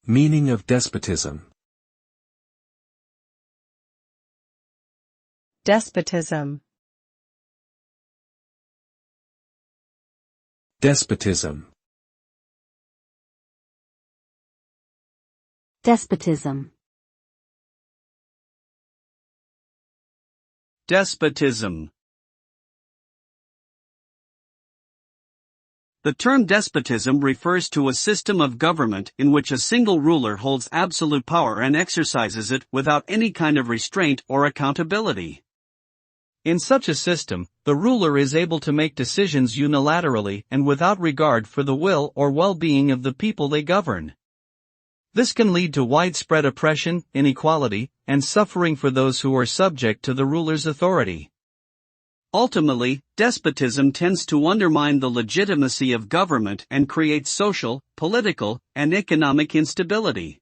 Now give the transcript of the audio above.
Meaning of despotism. Despotism. Despotism. Despotism. Despotism. The term despotism refers to a system of government in which a single ruler holds absolute power and exercises it without any kind of restraint or accountability. In such a system, the ruler is able to make decisions unilaterally and without regard for the will or well-being of the people they govern. This can lead to widespread oppression, inequality, and suffering for those who are subject to the ruler's authority. Ultimately, despotism tends to undermine the legitimacy of government and create social, political, and economic instability.